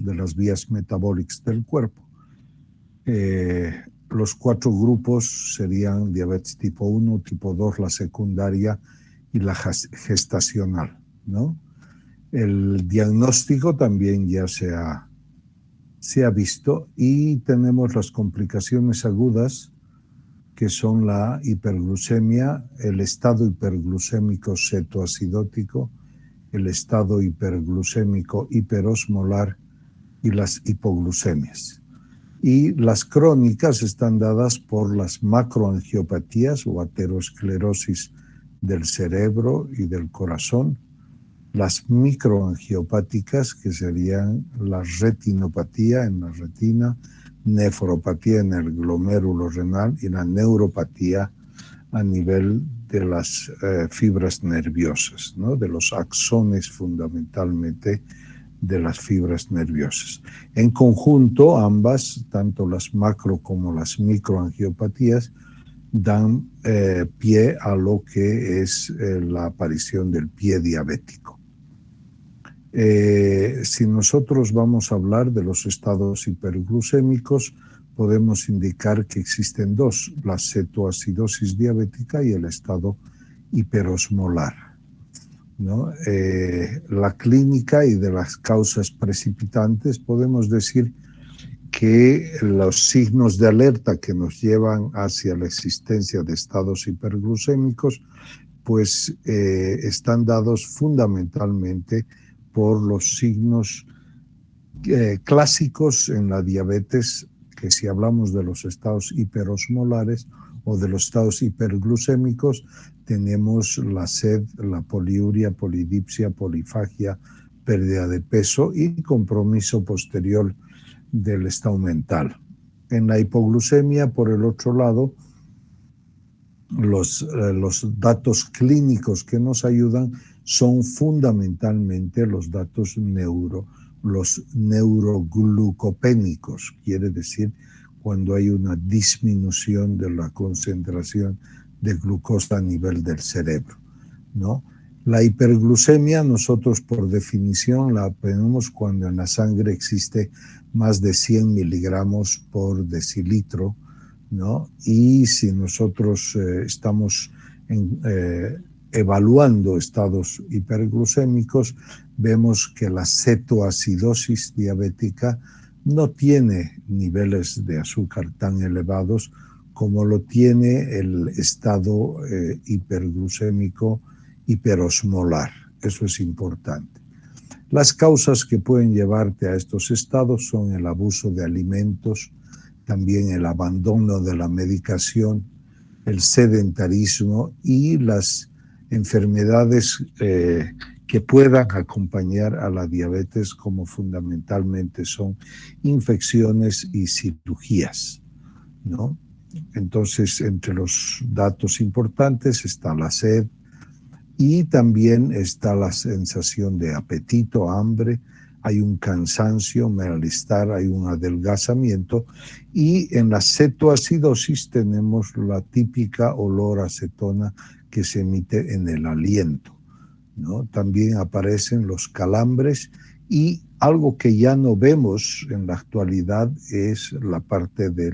de las vías metabólicas del cuerpo. Los 4 grupos serían diabetes tipo 1, tipo 2, la secundaria y la gestacional, ¿no? El diagnóstico también ya se ha visto, y tenemos las complicaciones agudas, que son la hiperglucemia, el estado hiperglucémico cetoacidótico, el estado hiperglucémico hiperosmolar y las hipoglucemias. Y las crónicas están dadas por las macroangiopatías o aterosclerosis del cerebro y del corazón, las microangiopáticas, que serían la retinopatía en la retina, nefropatía en el glomérulo renal, y la neuropatía a nivel de las fibras nerviosas, ¿no? De los axones fundamentalmente de las fibras nerviosas. En conjunto, ambas, tanto las macro como las microangiopatías, dan pie a lo que es la aparición del pie diabético. Si nosotros vamos a hablar de los estados hiperglucémicos, podemos indicar que existen 2, la cetoacidosis diabética y el estado hiperosmolar, ¿no? La clínica y de las causas precipitantes, podemos decir que los signos de alerta que nos llevan hacia la existencia de estados hiperglucémicos, pues están dados fundamentalmente por los signos clásicos en la diabetes, que si hablamos de los estados hiperosmolares o de los estados hiperglucémicos, tenemos la sed, la poliuria, polidipsia, polifagia, pérdida de peso y compromiso posterior del estado mental. En la hipoglucemia, por el otro lado, los datos clínicos que nos ayudan son fundamentalmente los datos los neuroglucopénicos, quiere decir cuando hay una disminución de la concentración de glucosa a nivel del cerebro, ¿no? La hiperglucemia, nosotros por definición la tenemos cuando en la sangre existe más de 100 miligramos por decilitro, ¿no? Y si nosotros estamos evaluando estados hiperglucémicos, vemos que la cetoacidosis diabética no tiene niveles de azúcar tan elevados como lo tiene el estado hiperglucémico hiperosmolar. Eso es importante. Las causas que pueden llevarte a estos estados son el abuso de alimentos, también el abandono de la medicación, el sedentarismo y las enfermedades que puedan acompañar a la diabetes, como fundamentalmente son infecciones y cirugías, ¿no? Entonces, entre los datos importantes está la sed y también está la sensación de apetito, hambre, hay un cansancio, malestar, hay un adelgazamiento, y en la cetoacidosis tenemos la típica olor a acetona que se emite en el aliento, ¿no? También aparecen los calambres, y algo que ya no vemos en la actualidad es la parte de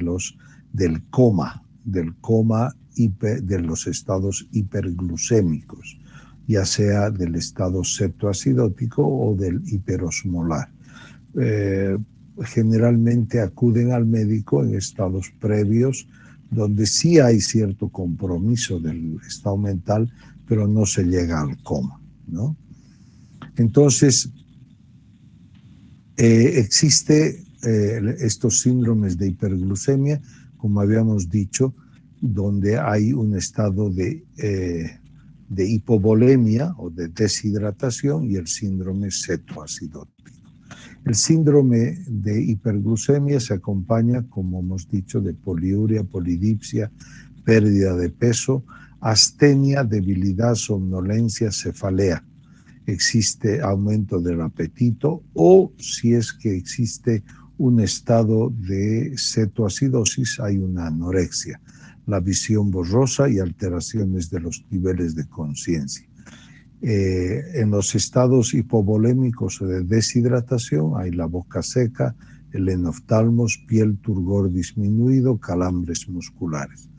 del coma de los estados hiperglucémicos, ya sea del estado cetoacidótico o del hiperosmolar. Generalmente acuden al médico en estados previos donde sí hay cierto compromiso del estado mental, pero no se llega al coma, ¿no? Entonces, existe estos síndromes de hiperglucemia, como habíamos dicho, donde hay un estado de hipovolemia o de deshidratación y el síndrome cetoacidótico. El síndrome de hiperglucemia se acompaña, como hemos dicho, de poliuria, polidipsia, pérdida de peso, astenia, debilidad, somnolencia, cefalea. Existe aumento del apetito, o si es que existe un estado de cetoacidosis, hay una anorexia, la visión borrosa y alteraciones de los niveles de conciencia. En los estados hipovolémicos o de deshidratación hay la boca seca, el enoftalmos, piel, turgor disminuido, calambres musculares.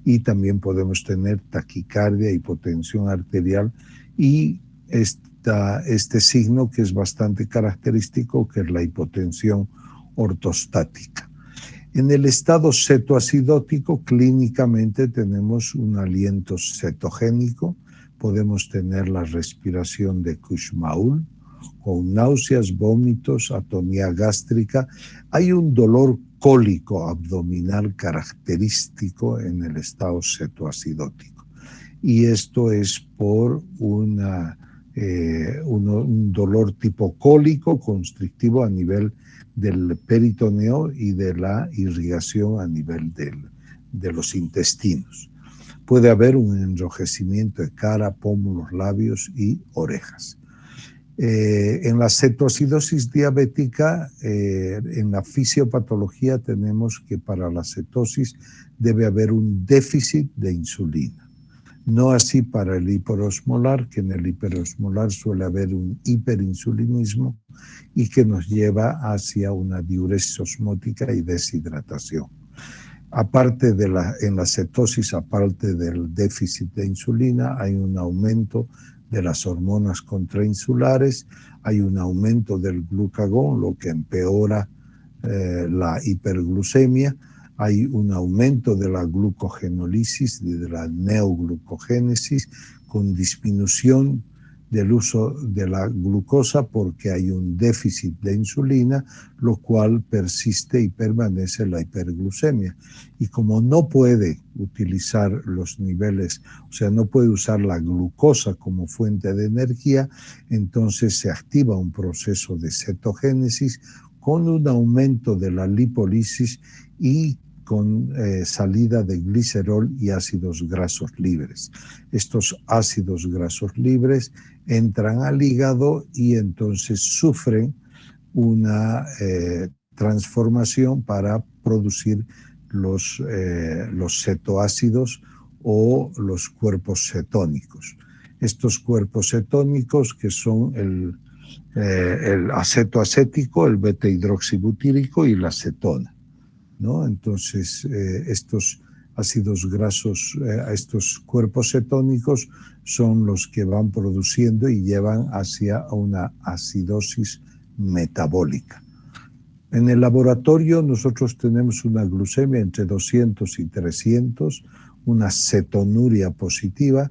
Y también podemos tener taquicardia, hipotensión arterial y este signo que es bastante característico, que es la hipotensión ortostática. En el estado cetoacidótico, clínicamente tenemos un aliento cetogénico, podemos tener la respiración de Kussmaul, con náuseas, vómitos, atonía gástrica. Hay un dolor cólico abdominal característico en el estado cetoacidótico. Y esto es por un dolor tipo cólico constrictivo a nivel del peritoneo y de la irrigación a nivel de los intestinos. Puede haber un enrojecimiento de cara, pómulos, labios y orejas. En la cetoacidosis diabética, en la fisiopatología tenemos que para la cetosis debe haber un déficit de insulina. No así para el hiperosmolar, que en el hiperosmolar suele haber un hiperinsulinismo y que nos lleva hacia una diuresis osmótica y deshidratación. Aparte en la cetosis, aparte del déficit de insulina, hay un aumento de las hormonas contrainsulares, hay un aumento del glucagón, lo que empeora la hiperglucemia, hay un aumento de la glucogenólisis, de la neoglucogénesis, con disminución del uso de la glucosa porque hay un déficit de insulina, lo cual persiste y permanece la hiperglucemia. Y como no puede utilizar los niveles, o sea, no puede usar la glucosa como fuente de energía, entonces se activa un proceso de cetogénesis con un aumento de la lipólisis y con salida de glicerol y ácidos grasos libres. Estos ácidos grasos libres entran al hígado y entonces sufren una transformación para producir los cetoácidos o los cuerpos cetónicos. Estos cuerpos cetónicos que son el acetoacético, el beta-hidroxibutírico y la cetona, ¿no? Entonces, estos ácidos grasos, estos cuerpos cetónicos son los que van produciendo y llevan hacia una acidosis metabólica. En el laboratorio nosotros tenemos una glucemia entre 200 y 300, una cetonuria positiva,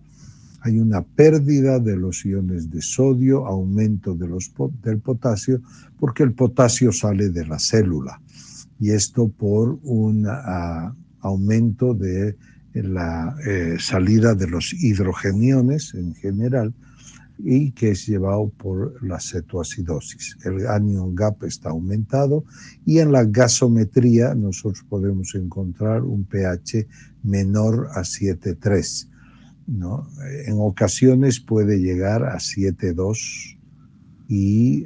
hay una pérdida de los iones de sodio, aumento del potasio, porque el potasio sale de la célula. Y esto por un aumento de la salida de los hidrogeniones en general y que es llevado por la cetoacidosis. El anion gap está aumentado y en la gasometría nosotros podemos encontrar un pH menor a 7,3, ¿no? En ocasiones puede llegar a 7,2 y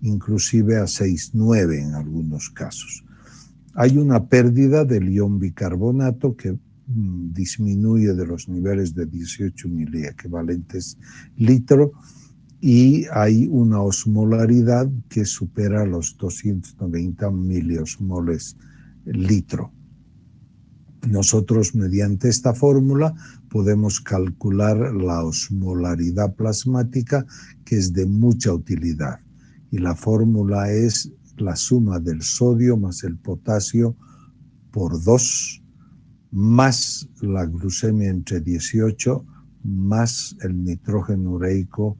inclusive a 6,9 en algunos casos. Hay una pérdida del ion bicarbonato que disminuye de los niveles de 18 miliequivalentes litro y hay una osmolaridad que supera los 290 miliosmoles litro. Nosotros, mediante esta fórmula, podemos calcular la osmolaridad plasmática, que es de mucha utilidad. Y la fórmula es la suma del sodio más el potasio por 2, más la glucemia entre 18, más el nitrógeno ureico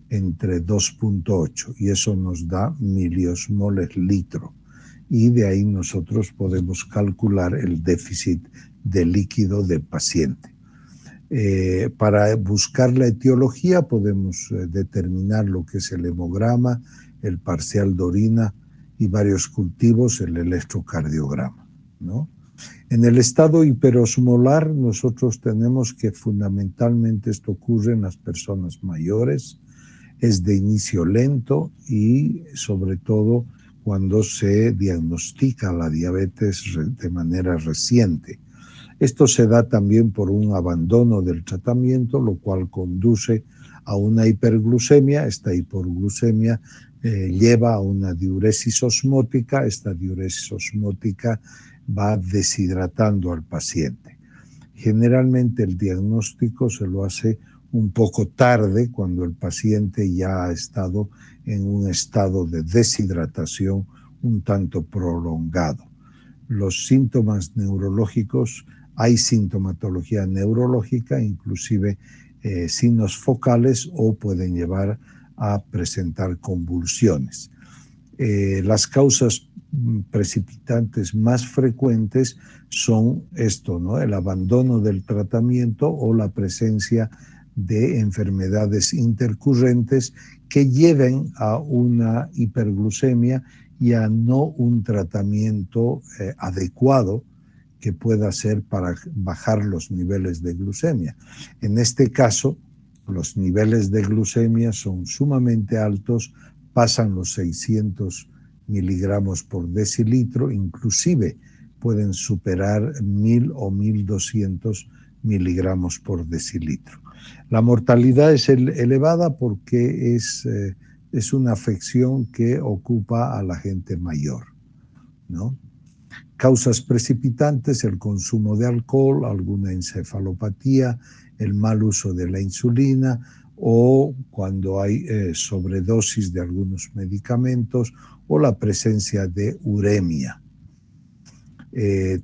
entre 2,8. Y eso nos da miliosmoles litro. Y de ahí nosotros podemos calcular el déficit de líquido del paciente. Para buscar la etiología podemos determinar lo que es el hemograma, el parcial de orina y varios cultivos, el electrocardiograma, ¿no? En el estado hiperosmolar nosotros tenemos que fundamentalmente esto ocurre en las personas mayores, es de inicio lento y sobre todo cuando se diagnostica la diabetes de manera reciente. Esto se da también por un abandono del tratamiento, lo cual conduce a una hiperglucemia. Esta hiperglucemia lleva a una diuresis osmótica. Esta diuresis osmótica va deshidratando al paciente. Generalmente el diagnóstico se lo hace un poco tarde, cuando el paciente ya ha estado en un estado de deshidratación un tanto prolongado. Los síntomas neurológicos, hay sintomatología neurológica, inclusive signos focales, o pueden llevar a presentar convulsiones. Las causas precipitantes más frecuentes son esto, ¿no? El abandono del tratamiento o la presencia de enfermedades intercurrentes que lleven a una hiperglucemia y a no un tratamiento adecuado que pueda ser para bajar los niveles de glucemia. En este caso, los niveles de glucemia son sumamente altos, pasan los 600 miligramos por decilitro, inclusive pueden superar 1000 o 1200 miligramos por decilitro. La mortalidad es elevada porque es una afección que ocupa a la gente mayor, ¿no? Causas precipitantes: el consumo de alcohol, alguna encefalopatía, el mal uso de la insulina, o cuando hay sobredosis de algunos medicamentos, o la presencia de uremia.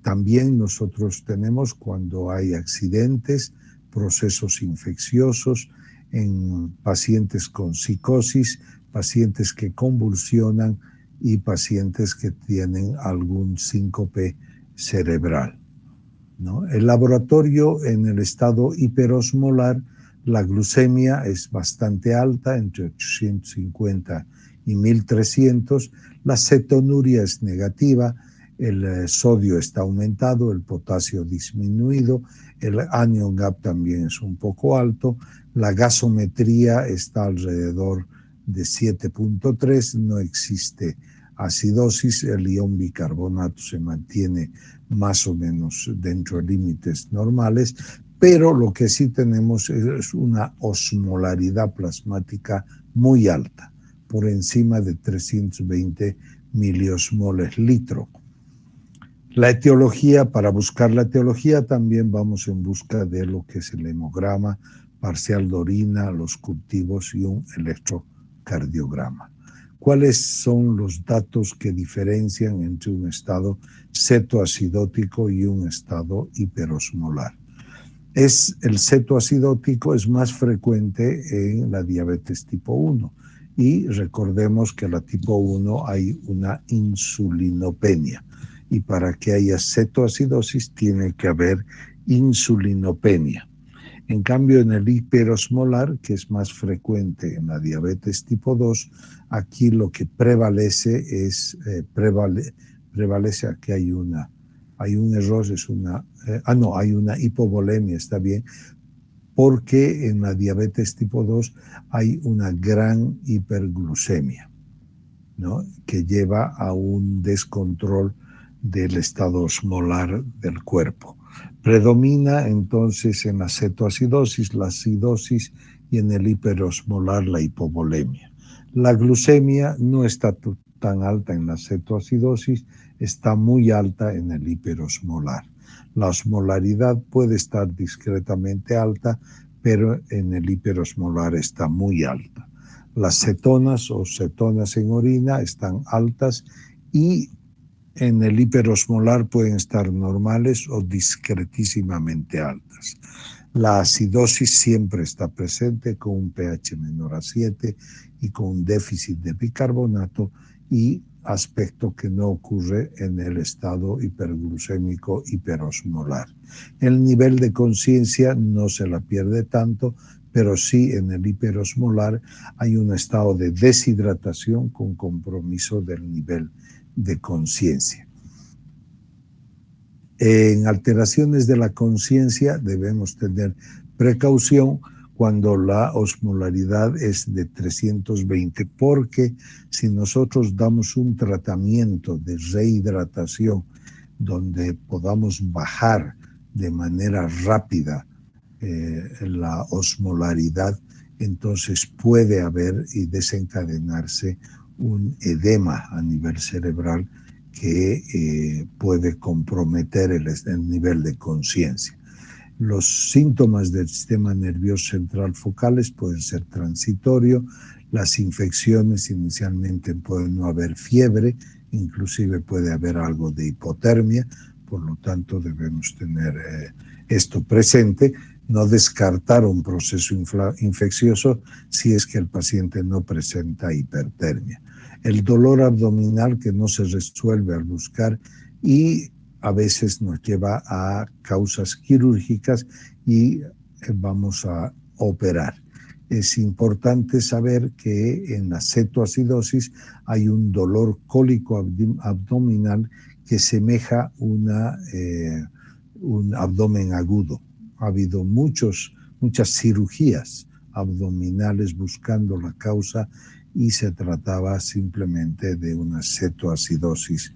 También nosotros tenemos, cuando hay accidentes, procesos infecciosos en pacientes con psicosis, pacientes que convulsionan y pacientes que tienen algún síncope cerebral, ¿no? El laboratorio, en el estado hiperosmolar, la glucemia es bastante alta, entre 850 y 1300. La cetonuria es negativa, el sodio está aumentado, el potasio disminuido, el anion gap también es un poco alto, la gasometría está alrededor de 7.3, no existe acidosis, el ion bicarbonato se mantiene más o menos dentro de límites normales, pero lo que sí tenemos es una osmolaridad plasmática muy alta, por encima de 320 miliosmoles litro. La etiología: para buscar la etiología también vamos en busca de lo que es el hemograma parcial de orina, los cultivos y un electrocardiograma. ¿Cuáles son los datos que diferencian entre un estado cetoacidótico y un estado hiperosmolar? El cetoacidótico es más frecuente en la diabetes tipo 1, y recordemos que en la tipo 1 hay una insulinopenia, y para que haya cetoacidosis tiene que haber insulinopenia. En cambio, en el hiperosmolar, que es más frecuente en la diabetes tipo 2, aquí lo que prevalece es, aquí hay un error, hay una hipovolemia, está bien, porque en la diabetes tipo 2 hay una gran hiperglucemia, ¿no?, que lleva a un descontrol del estado osmolar del cuerpo. Predomina entonces en la cetoacidosis la acidosis, y en el hiperosmolar la hipovolemia. La glucemia no está tan alta en la cetoacidosis, está muy alta en el hiperosmolar. La osmolaridad puede estar discretamente alta, pero en el hiperosmolar está muy alta. Las cetonas o cetonas en orina están altas, y en el hiperosmolar pueden estar normales o discretísimamente altas. La acidosis siempre está presente, con un pH menor a 7 y con un déficit de bicarbonato, y aspecto que no ocurre en el estado hiperglucémico hiperosmolar. El nivel de conciencia no se la pierde tanto, pero sí en el hiperosmolar hay un estado de deshidratación con compromiso del nivel de conciencia. En alteraciones de la conciencia debemos tener precaución cuando la osmolaridad es de 320, porque si nosotros damos un tratamiento de rehidratación donde podamos bajar de manera rápida la osmolaridad, entonces puede haber y desencadenarse un edema a nivel cerebral que puede comprometer el nivel de conciencia. Los síntomas del sistema nervioso central focales pueden ser transitorios. Las infecciones inicialmente pueden no haber fiebre, inclusive puede haber algo de hipotermia, por lo tanto debemos tener esto presente, no descartar un proceso infeccioso si es que el paciente no presenta hipertermia. El dolor abdominal que no se resuelve al buscar y a veces nos lleva a causas quirúrgicas y vamos a operar. Es importante saber que en la cetoacidosis hay un dolor cólico abdominal que semeja un abdomen agudo. Ha habido muchas cirugías abdominales buscando la causa y se trataba simplemente de una cetoacidosis.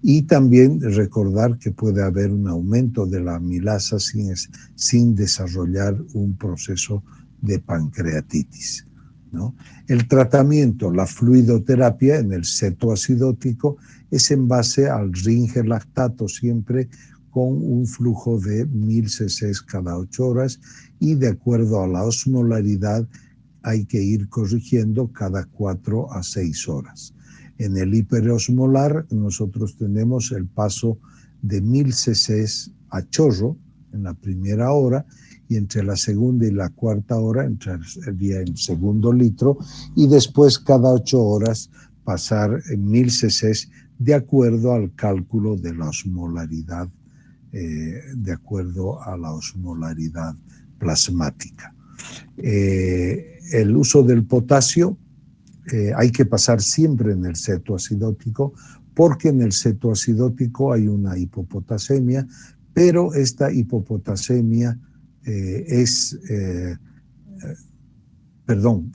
Y también recordar que puede haber un aumento de la amilasa sin desarrollar un proceso de pancreatitis, ¿no? El tratamiento, la fluidoterapia en el cetoacidótico es en base al ringelactato siempre con un flujo de 1000 cc cada 8 horas y de acuerdo a la osmolaridad hay que ir corrigiendo cada 4 a 6 horas. En el hiperosmolar nosotros tenemos el paso de 1000 cc a chorro en la primera hora y entre la segunda y la cuarta hora entraría el segundo litro y después cada 8 horas pasar en 1000 cc de acuerdo al cálculo de la osmolaridad, de acuerdo a la osmolaridad plasmática. El uso del potasio hay que pasar siempre en el cetoacidótico porque en el cetoacidótico hay una hipopotasemia, pero esta hipopotasemia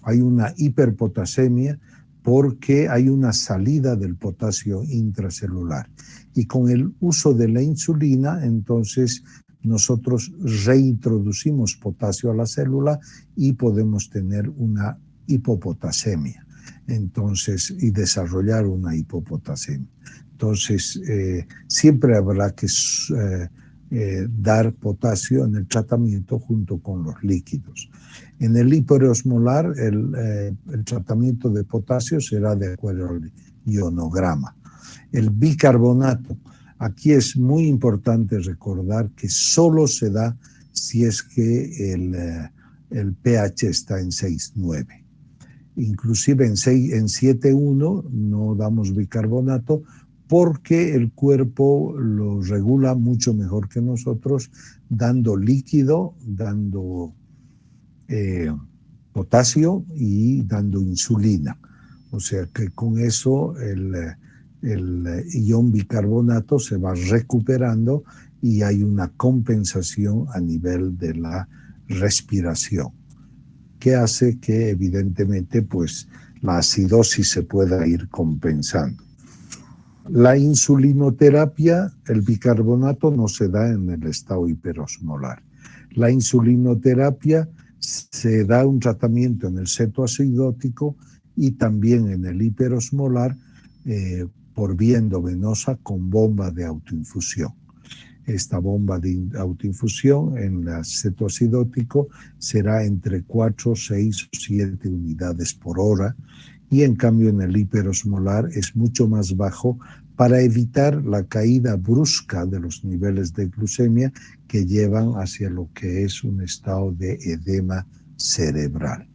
hay una hiperpotasemia porque hay una salida del potasio intracelular. Y con el uso de la insulina, entonces nosotros reintroducimos potasio a la célula y podemos tener una hipopotasemia. Entonces, y desarrollar una hipopotasemia. Entonces, siempre habrá que dar potasio en el tratamiento junto con los líquidos. En el hiperosmolar, el tratamiento de potasio será de acuerdo al ionograma. El bicarbonato, aquí es muy importante recordar que solo se da si es que el pH está en 6,9. Inclusive en 7,1 no damos bicarbonato porque el cuerpo lo regula mucho mejor que nosotros, dando líquido, dando potasio y dando insulina. O sea que con eso el ion bicarbonato se va recuperando y hay una compensación a nivel de la respiración, que hace que evidentemente pues la acidosis se pueda ir compensando. La insulinoterapia, el bicarbonato no se da en el estado hiperosmolar. La insulinoterapia se da un tratamiento en el cetoacidótico y también en el hiperosmolar por vía endovenosa con bomba de autoinfusión. Esta bomba de autoinfusión en el cetoacidótico será entre 4, 6 o 7 unidades por hora y en cambio en el hiperosmolar es mucho más bajo para evitar la caída brusca de los niveles de glucemia que llevan hacia lo que es un estado de edema cerebral.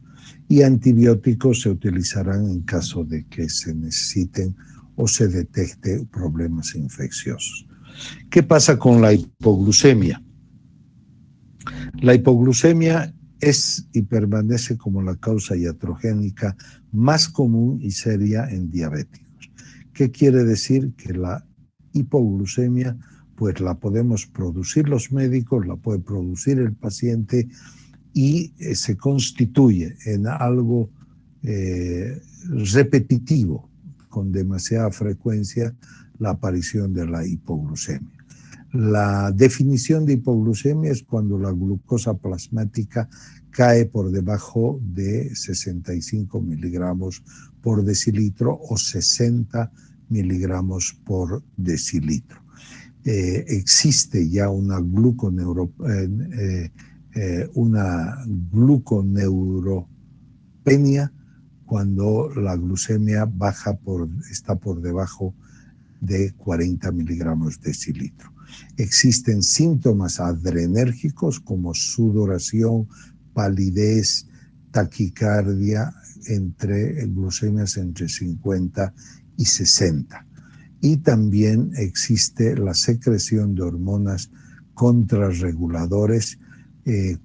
Y antibióticos se utilizarán en caso de que se necesiten o se detecte problemas infecciosos. ¿Qué pasa con la hipoglucemia? La hipoglucemia es y permanece como la causa iatrogénica más común y seria en diabéticos. ¿Qué quiere decir? Que la hipoglucemia pues la podemos producir los médicos, la puede producir el paciente y se constituye en algo repetitivo con demasiada frecuencia la aparición de la hipoglucemia. La definición de hipoglucemia es cuando la glucosa plasmática cae por debajo de 65 miligramos por decilitro o 60 miligramos por decilitro. Existe ya una gluconeutropenia cuando la glucemia está por debajo de 40 miligramos decilitro. Existen síntomas adrenérgicos como sudoración, palidez, taquicardia, glucemias entre 50 y 60. Y también existe la secreción de hormonas contrarreguladores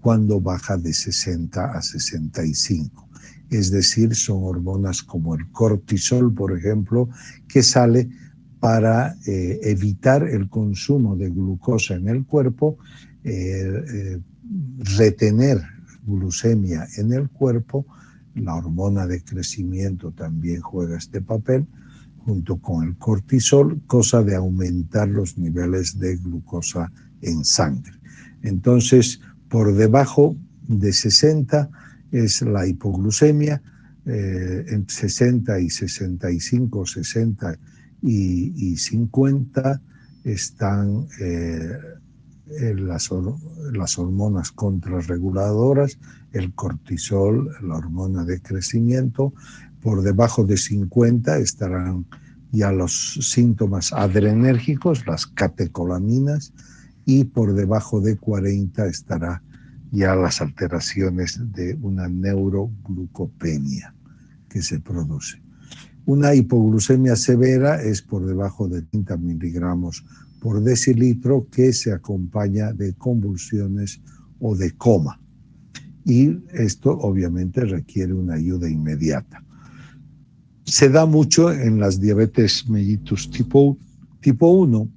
cuando baja de 60 a 65. Es decir, son hormonas como el cortisol, por ejemplo, que sale para evitar el consumo de glucosa en el cuerpo, retener glucemia en el cuerpo. La hormona de crecimiento también juega este papel, junto con el cortisol, cosa de aumentar los niveles de glucosa en sangre. Entonces, por debajo de 60 es la hipoglucemia, en 60 y 65, 60 y 50 están las hormonas contrarreguladoras, el cortisol, la hormona de crecimiento. Por debajo de 50 estarán ya los síntomas adrenérgicos, las catecolaminas, y por debajo de 40 estará ya las alteraciones de una neuroglucopenia que se produce. Una hipoglucemia severa es por debajo de 30 miligramos por decilitro, que se acompaña de convulsiones o de coma. Y esto obviamente requiere una ayuda inmediata. Se da mucho en las diabetes mellitus tipo 1.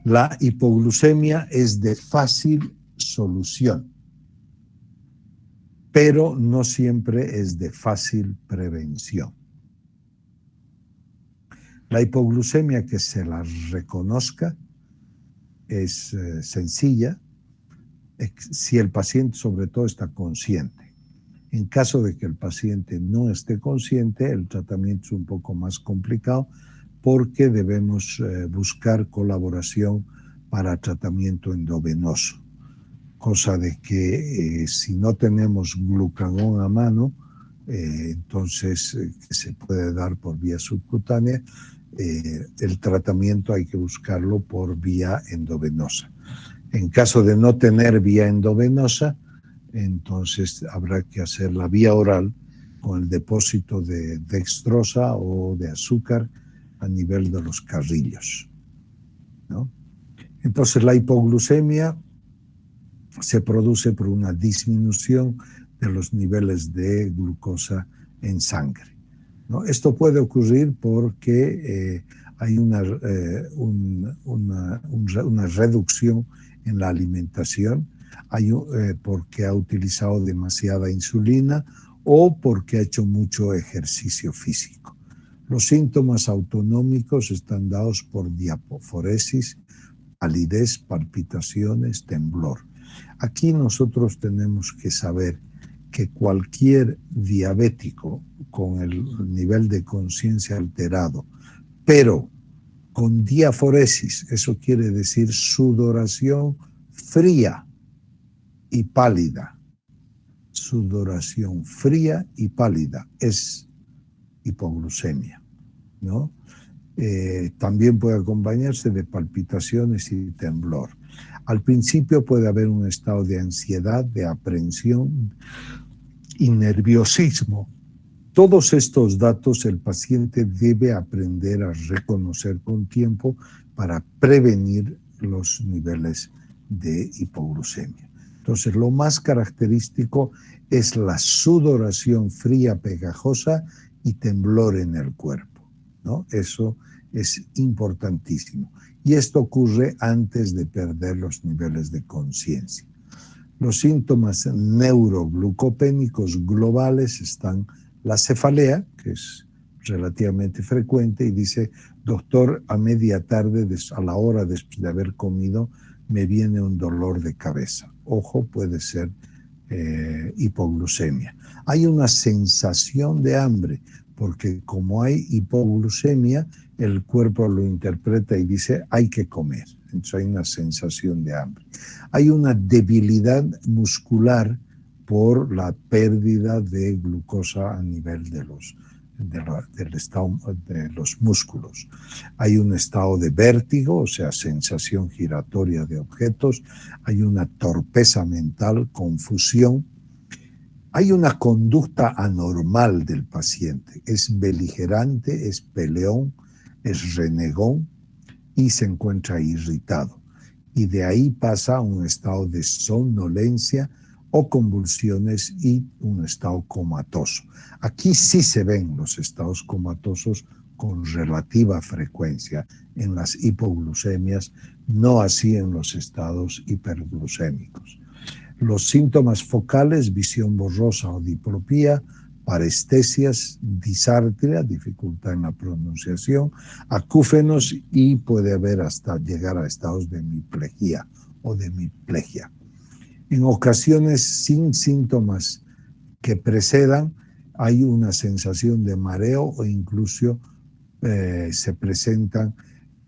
La hipoglucemia es de fácil solución, pero no siempre es de fácil prevención. La hipoglucemia, que se la reconozca, es sencilla si el paciente sobre todo está consciente. En caso de que el paciente no esté consciente, el tratamiento es un poco más complicado porque debemos buscar colaboración para tratamiento endovenoso. Cosa de que si no tenemos glucagón a mano, entonces que se puede dar por vía subcutánea, el tratamiento hay que buscarlo por vía endovenosa. En caso de no tener vía endovenosa, entonces habrá que hacer la vía oral con el depósito de dextrosa o de azúcar a nivel de los carrillos, ¿no? Entonces la hipoglucemia se produce por una disminución de los niveles de glucosa en sangre, ¿no? Esto puede ocurrir porque hay una reducción en la alimentación, porque ha utilizado demasiada insulina o porque ha hecho mucho ejercicio físico. Los síntomas autonómicos están dados por diaforesis, palidez, palpitaciones, temblor. Aquí nosotros tenemos que saber que cualquier diabético con el nivel de conciencia alterado, pero con diaforesis, eso quiere decir sudoración fría y pálida. Sudoración fría y pálida es hipoglucemia, ¿no? También puede acompañarse de palpitaciones y temblor. Al principio puede haber un estado de ansiedad, de aprensión y nerviosismo. Todos estos datos el paciente debe aprender a reconocer con tiempo para prevenir los niveles de hipoglucemia. Entonces, lo más característico es la sudoración fría pegajosa y temblor en el cuerpo, ¿no? Eso es importantísimo. Y esto ocurre antes de perder los niveles de conciencia. Los síntomas neuroglucopénicos globales están la cefalea, que es relativamente frecuente, y dice, doctor, a media tarde, a la hora después de haber comido, me viene un dolor de cabeza. Ojo, puede ser hipoglucemia. Hay una sensación de hambre, porque como hay hipoglucemia, el cuerpo lo interpreta y dice hay que comer. Entonces hay una sensación de hambre. Hay una debilidad muscular por la pérdida de glucosa a nivel del estado de los músculos. Hay un estado de vértigo, o sea, sensación giratoria de objetos. Hay una torpeza mental, confusión. Hay una conducta anormal del paciente. Es beligerante, es peleón, es renegón y se encuentra irritado. Y de ahí pasa a un estado de somnolencia o convulsiones y un estado comatoso. Aquí sí se ven los estados comatosos con relativa frecuencia en las hipoglucemias, no así en los estados hiperglucémicos. Los síntomas focales, visión borrosa o diplopía, parestesias, disartria, dificultad en la pronunciación, acúfenos y puede haber hasta llegar a estados de hemiplegia o de hemiplegia. En ocasiones sin síntomas que precedan, hay una sensación de mareo o incluso se presentan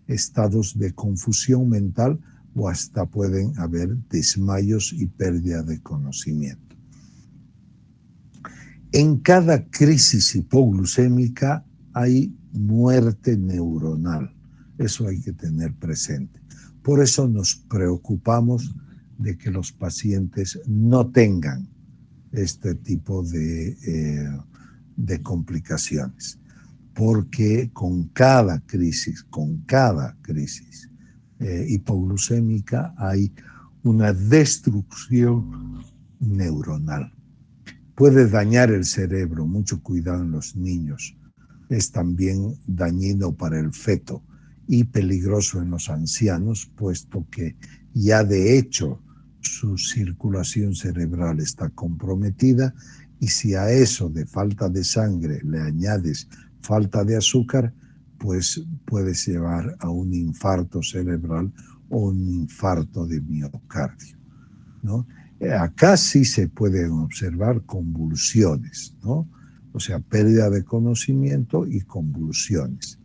estados de confusión mental o hasta pueden haber desmayos y pérdida de conocimiento. En cada crisis hipoglucémica hay muerte neuronal. Eso hay que tener presente. Por eso nos preocupamos de que los pacientes no tengan este tipo de complicaciones. Porque con cada crisis hipoglucémica hay una destrucción neuronal. Puede dañar el cerebro, mucho cuidado en los niños. Es también dañino para el feto y peligroso en los ancianos, puesto que ya de hecho su circulación cerebral está comprometida y si a eso de falta de sangre le añades falta de azúcar, pues puedes llevar a un infarto cerebral o un infarto de miocardio, ¿no? Acá sí se pueden observar convulsiones, ¿no? O sea, pérdida de conocimiento y convulsiones.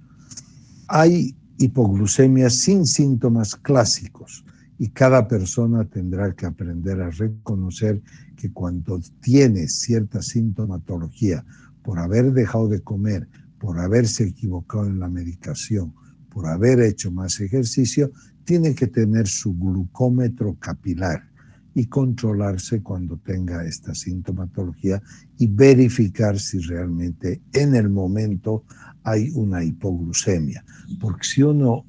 Hay hipoglucemia sin síntomas clásicos y cada persona tendrá que aprender a reconocer que cuando tiene cierta sintomatología por haber dejado de comer, por haberse equivocado en la medicación, por haber hecho más ejercicio, tiene que tener su glucómetro capilar y controlarse cuando tenga esta sintomatología y verificar si realmente en el momento hay una hipoglucemia. Porque si uno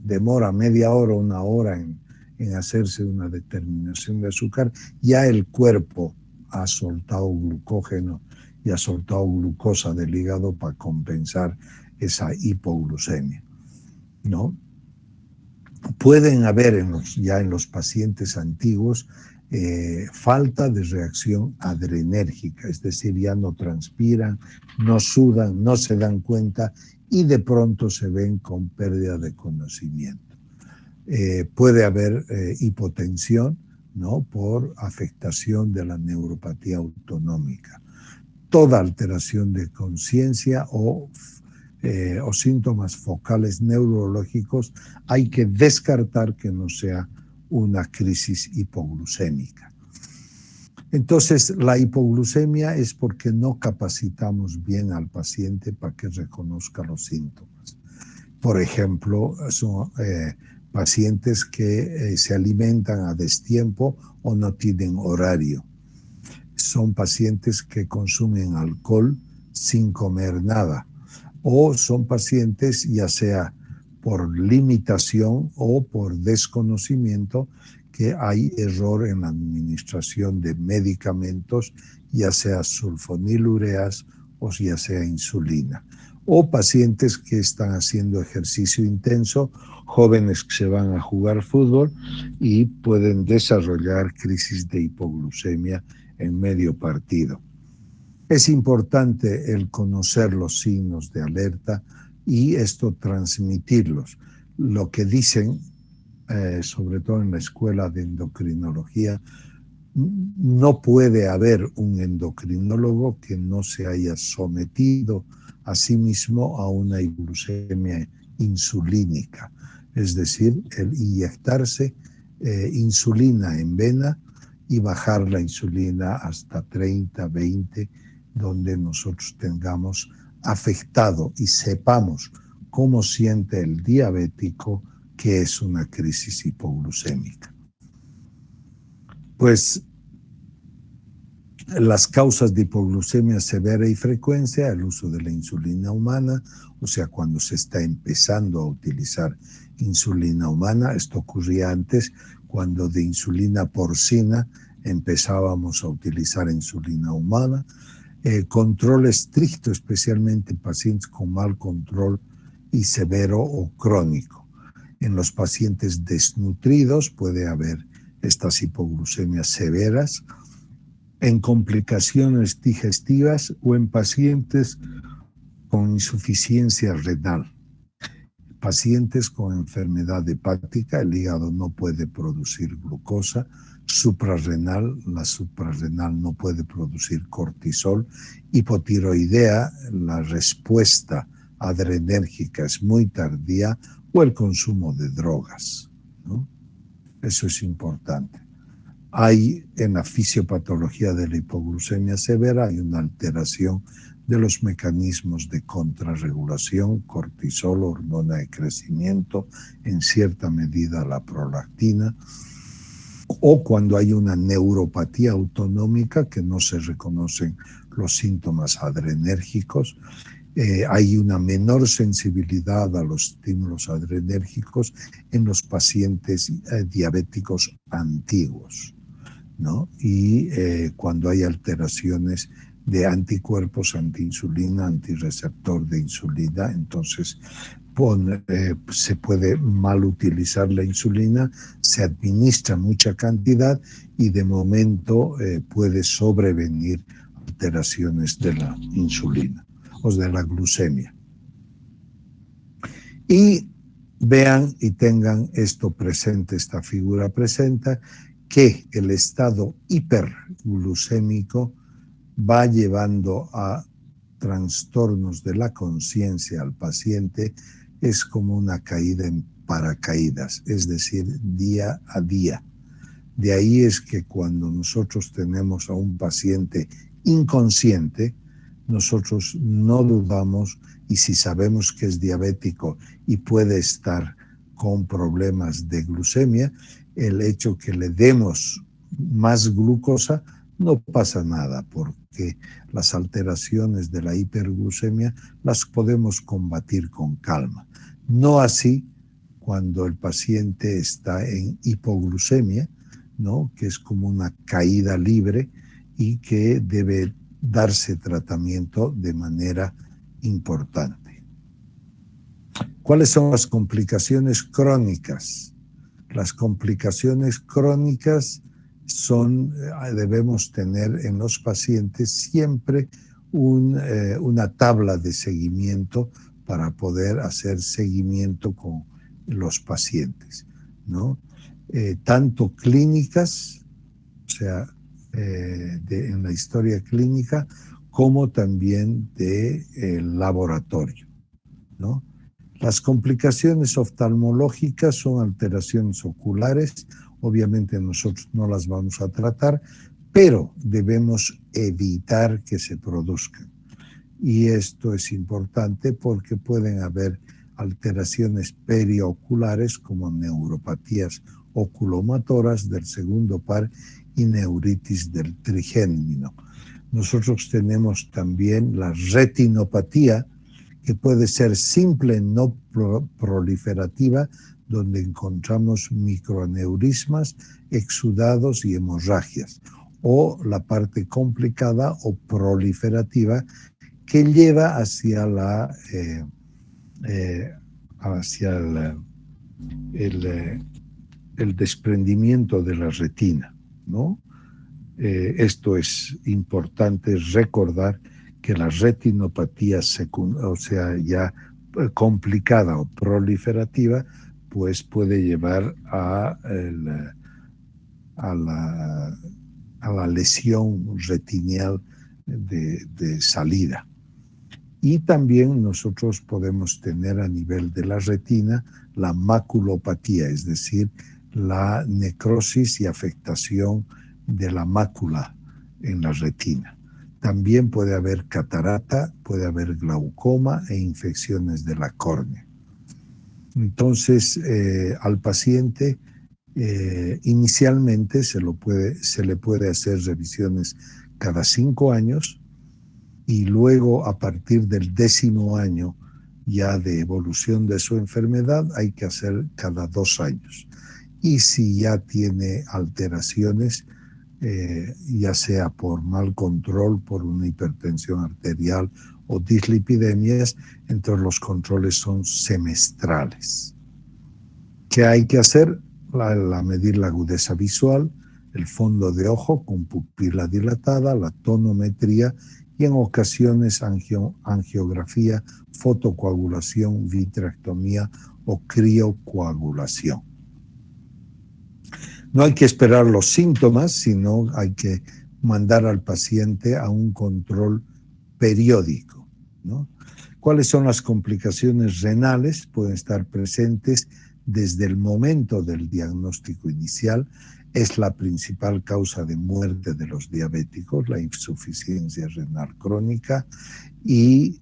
demora media hora o una hora en hacerse una determinación de azúcar, ya el cuerpo ha soltado glucógeno y ha soltado glucosa del hígado para compensar esa hipoglucemia, ¿no? Pueden haber ya en los pacientes antiguos falta de reacción adrenérgica, es decir, ya no transpiran, no sudan, no se dan cuenta y de pronto se ven con pérdida de conocimiento. Puede haber hipotensión, ¿no? Por afectación de la neuropatía autonómica. Toda alteración de conciencia o síntomas focales neurológicos hay que descartar que no sea una crisis hipoglucémica. Entonces, la hipoglucemia es porque no capacitamos bien al paciente para que reconozca los síntomas. Por ejemplo, son pacientes que se alimentan a destiempo o no tienen horario. Son pacientes que consumen alcohol sin comer nada. O son pacientes, ya sea por limitación o por desconocimiento, que hay error en la administración de medicamentos, ya sea sulfonilureas o ya sea insulina. O pacientes que están haciendo ejercicio intenso, jóvenes que se van a jugar fútbol y pueden desarrollar crisis de hipoglucemia en medio partido. Es importante el conocer los signos de alerta y esto transmitirlos. Lo que dicen, sobre todo en la escuela de endocrinología, no puede haber un endocrinólogo que no se haya sometido a sí mismo a una hipoglucemia insulínica, es decir, el inyectarse insulina en vena y bajar la insulina hasta 30, 20, donde nosotros tengamos afectado y sepamos cómo siente el diabético que es una crisis hipoglucémica. Pues las causas de hipoglucemia severa y frecuencia, el uso de la insulina humana, o sea, cuando se está empezando a utilizar insulina humana, esto ocurría antes, cuando de insulina porcina empezábamos a utilizar insulina humana, control estricto, especialmente en pacientes con mal control y severo o crónico. En los pacientes desnutridos puede haber estas hipoglucemias severas, en complicaciones digestivas o en pacientes con insuficiencia renal. Pacientes con enfermedad hepática, el hígado no puede producir glucosa, suprarrenal, la suprarrenal no puede producir cortisol, hipotiroidea, la respuesta adrenérgica es muy tardía, o el consumo de drogas, ¿no? Eso es importante. Hay en la fisiopatología de la hipoglucemia severa, hay una alteración de los mecanismos de contrarregulación, cortisol, hormona de crecimiento, en cierta medida la prolactina, o cuando hay una neuropatía autonómica que no se reconocen los síntomas adrenérgicos, hay una menor sensibilidad a los estímulos adrenérgicos en los pacientes diabéticos antiguos, ¿no? Y cuando hay alteraciones de anticuerpos antiinsulina, antirreceptor de insulina, entonces se puede mal utilizar la insulina, se administra mucha cantidad y de momento puede sobrevenir alteraciones de la insulina o de la glucemia. Y vean y tengan esto presente, esta figura presenta, que el estado hiperglucémico va llevando a trastornos de la conciencia al paciente, es como una caída en paracaídas, es decir, día a día. De ahí es que cuando nosotros tenemos a un paciente inconsciente, nosotros no dudamos, y si sabemos que es diabético y puede estar con problemas de glucemia, el hecho que le demos más glucosa no pasa nada, porque las alteraciones de la hiperglucemia las podemos combatir con calma. No así cuando el paciente está en hipoglucemia, ¿no? Que es como una caída libre y que debe darse tratamiento de manera importante. ¿Cuáles son las complicaciones crónicas? Las complicaciones crónicas debemos tener en los pacientes siempre una tabla de seguimiento para poder hacer seguimiento con los pacientes, ¿no? Tanto clínicas, o sea, en la historia clínica, como también de laboratorio, ¿no? Las complicaciones oftalmológicas son alteraciones oculares, obviamente nosotros no las vamos a tratar, pero debemos evitar que se produzcan. Y esto es importante porque pueden haber alteraciones perioculares como neuropatías oculomatoras del segundo par y neuritis del trigémino. Nosotros tenemos también la retinopatía, que puede ser simple, no proliferativa, donde encontramos microaneurismas, exudados y hemorragias, o la parte complicada o proliferativa que lleva hacia el desprendimiento de la retina, ¿no? Esto es importante recordar, que la retinopatía ya complicada o proliferativa, pues puede llevar a a la lesión retinial de salida. Y también nosotros podemos tener a nivel de la retina la maculopatía, es decir, la necrosis y afectación de la mácula en la retina. También puede haber catarata, puede haber glaucoma e infecciones de la córnea. Entonces, al paciente inicialmente se le puede hacer revisiones cada 5 años y luego a partir del 10º año ya de evolución de su enfermedad hay que hacer cada 2 años. Y si ya tiene alteraciones, ya sea por mal control, por una hipertensión arterial o dislipidemias, entonces los controles son semestrales. ¿Qué hay que hacer? Medir la agudeza visual, el fondo de ojo con pupila dilatada, la tonometría y en ocasiones angiografía, fotocoagulación, vitrectomía o criocoagulación. No hay que esperar los síntomas, sino hay que mandar al paciente a un control periódico, ¿no? ¿Cuáles son las complicaciones renales? Pueden estar presentes desde el momento del diagnóstico inicial. Es la principal causa de muerte de los diabéticos, la insuficiencia renal crónica, y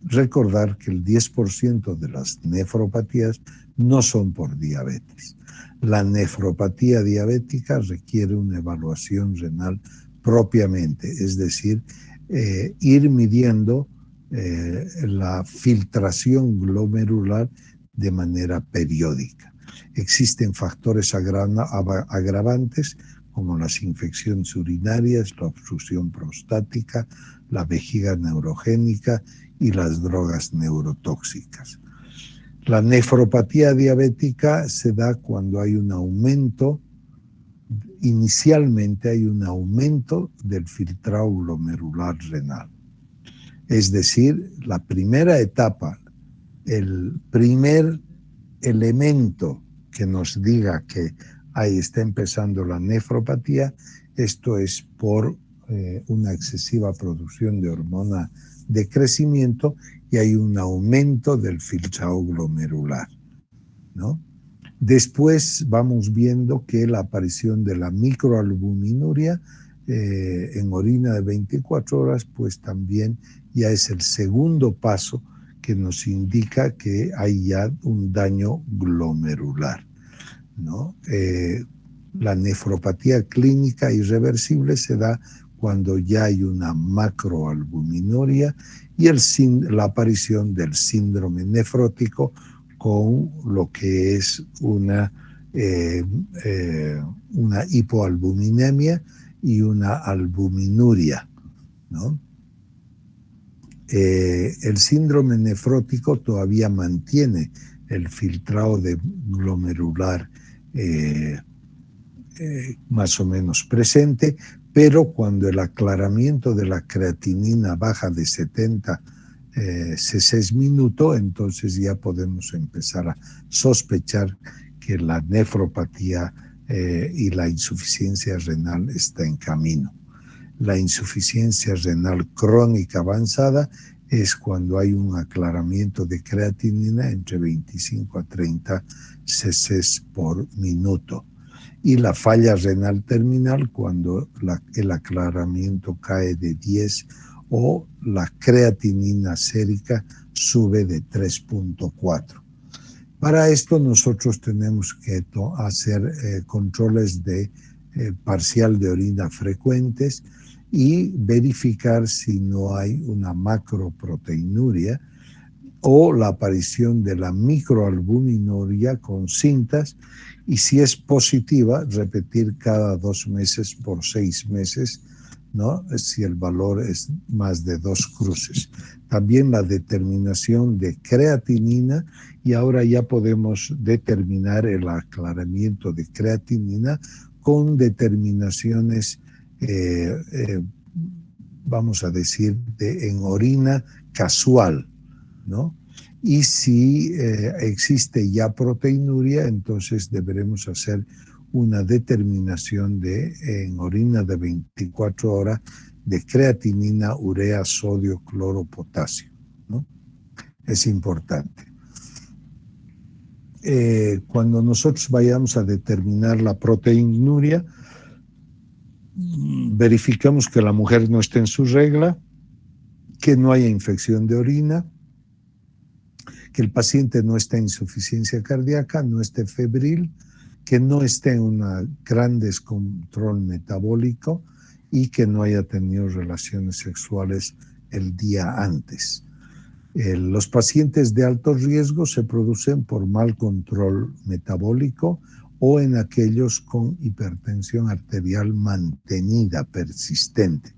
recordar que el 10% de las nefropatías no son por diabetes. La nefropatía diabética requiere una evaluación renal propiamente, es decir, ir midiendo la filtración glomerular de manera periódica. Existen factores agravantes como las infecciones urinarias, la obstrucción prostática, la vejiga neurogénica y las drogas neurotóxicas. La nefropatía diabética se da cuando hay un aumento, inicialmente hay un aumento del filtrado glomerular renal. Es decir, la primera etapa, el primer elemento que nos diga que ahí está empezando la nefropatía, esto es por una excesiva producción de hormona de crecimiento y hay un aumento del filtrado glomerular, ¿no? Después vamos viendo que la aparición de la microalbuminuria en orina de 24 horas, pues también ya es el segundo paso que nos indica que hay ya un daño glomerular, ¿no? La nefropatía clínica irreversible se da cuando ya hay una macroalbuminuria y la aparición del síndrome nefrótico con lo que es una hipoalbuminemia y una albuminuria, ¿no? El síndrome nefrótico todavía mantiene el filtrado glomerular más o menos presente, pero cuando el aclaramiento de la creatinina baja de 70 cc minuto, entonces ya podemos empezar a sospechar que la nefropatía y la insuficiencia renal está en camino. La insuficiencia renal crónica avanzada es cuando hay un aclaramiento de creatinina entre 25 a 30 cc por minuto. Y la falla renal terminal cuando el aclaramiento cae de 10 o la creatinina sérica sube de 3.4. Para esto nosotros tenemos que hacer controles de parcial de orina frecuentes y verificar si no hay una macroproteinuria o la aparición de la microalbuminuria con cintas, y si es positiva, repetir cada 2 meses por 6 meses, ¿no? Si el valor es más de 2 cruces. También la determinación de creatinina, y ahora ya podemos determinar el aclaramiento de creatinina con determinaciones, vamos a decir, en orina casual, ¿no? Y si existe ya proteinuria, entonces deberemos hacer una determinación en orina de 24 horas de creatinina, urea, sodio, cloro, potasio, ¿no? Es importante. Cuando nosotros vayamos a determinar la proteinuria, verificamos que la mujer no esté en su regla, que no haya infección de orina, que el paciente no esté en insuficiencia cardíaca, no esté febril, que no esté en un gran descontrol metabólico y que no haya tenido relaciones sexuales el día antes. Los pacientes de alto riesgo se producen por mal control metabólico o en aquellos con hipertensión arterial mantenida, persistente,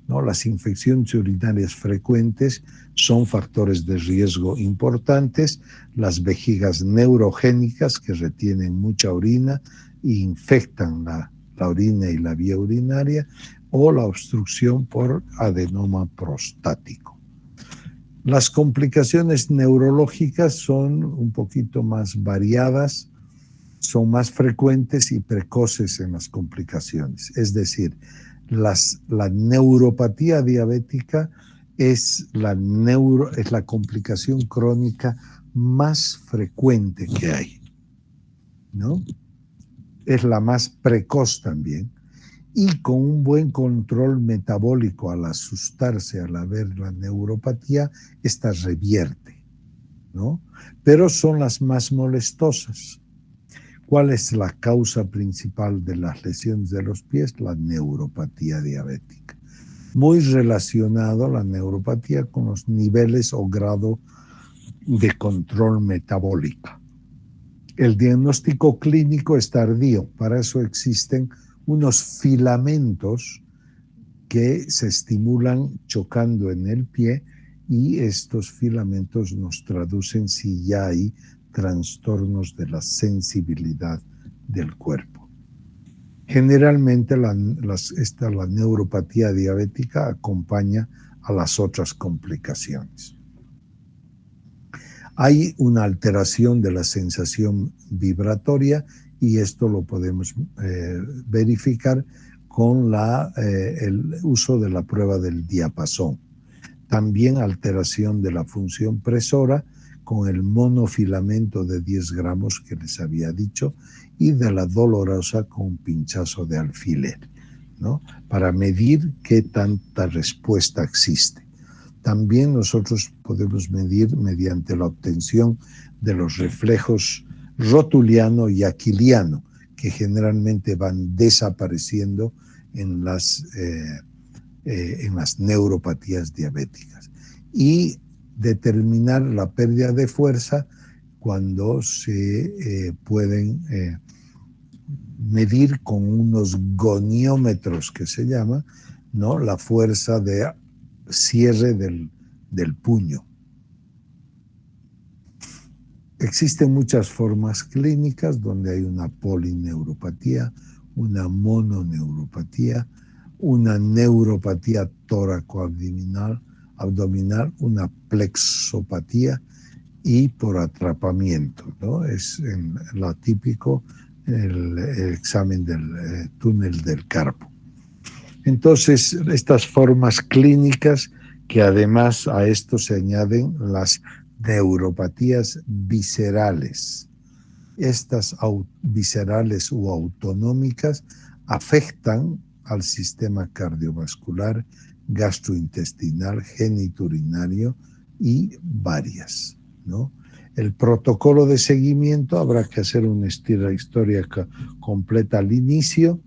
¿no? Las infecciones urinarias frecuentes son factores de riesgo importantes. Las vejigas neurogénicas que retienen mucha orina e infectan la orina y la vía urinaria, o la obstrucción por adenoma prostático. Las complicaciones neurológicas son un poquito más variadas, son más frecuentes y precoces en las complicaciones. Es decir, la neuropatía diabética es la complicación crónica más frecuente que hay, ¿no? Es la más precoz también. Y con un buen control metabólico, al asustarse, al haber la neuropatía, esta revierte, ¿no? Pero son las más molestosas. ¿Cuál es la causa principal de las lesiones de los pies? La neuropatía diabética. Muy relacionado la neuropatía con los niveles o grado de control metabólico. El diagnóstico clínico es tardío, para eso existen unos filamentos que se estimulan chocando en el pie, y estos filamentos nos traducen si ya hay trastornos de la sensibilidad del cuerpo. Generalmente la neuropatía diabética acompaña a las otras complicaciones. Hay una alteración de la sensación vibratoria, y esto lo podemos verificar con el uso de la prueba del diapasón. También alteración de la función presora con el monofilamento de 10 gramos que les había dicho, y de la dolorosa con un pinchazo de alfiler, ¿no? Para medir qué tanta respuesta existe. También nosotros podemos medir mediante la obtención de los reflejos rotuliano y aquiliano, que generalmente van desapareciendo en las neuropatías diabéticas, y determinar la pérdida de fuerza cuando se pueden medir con unos goniómetros, que se llama, ¿no? La fuerza de cierre del puño. Existen muchas formas clínicas donde hay una polineuropatía, una mononeuropatía, una neuropatía tóraco-abdominal, una plexopatía, y por atrapamiento, ¿no? Es lo típico, el examen del túnel del carpo. Entonces, estas formas clínicas, que además a esto se añaden las neuropatías viscerales. Estas viscerales u autonómicas afectan al sistema cardiovascular, gastrointestinal, genitourinario y varias, ¿no? El protocolo de seguimiento, habrá que hacer una historia completa al inicio.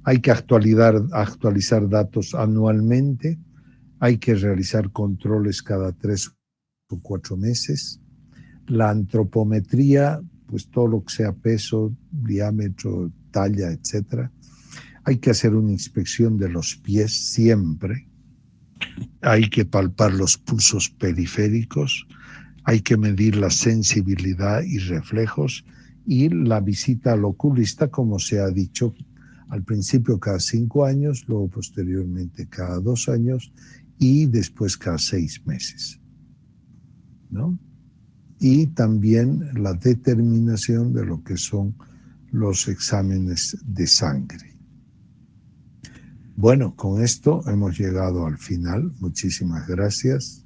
Hay que actualizar datos anualmente. Hay que realizar controles cada 3 o 4 meses. La antropometría, pues todo lo que sea peso, diámetro, talla, etc. Hay que hacer una inspección de los pies siempre. Hay que palpar los pulsos periféricos. Hay que medir la sensibilidad y reflejos, y la visita al oculista, como se ha dicho, al principio cada 5 años, luego posteriormente cada 2 años y después cada 6 meses, ¿no? Y también la determinación de lo que son los exámenes de sangre. Bueno, con esto hemos llegado al final. Muchísimas gracias.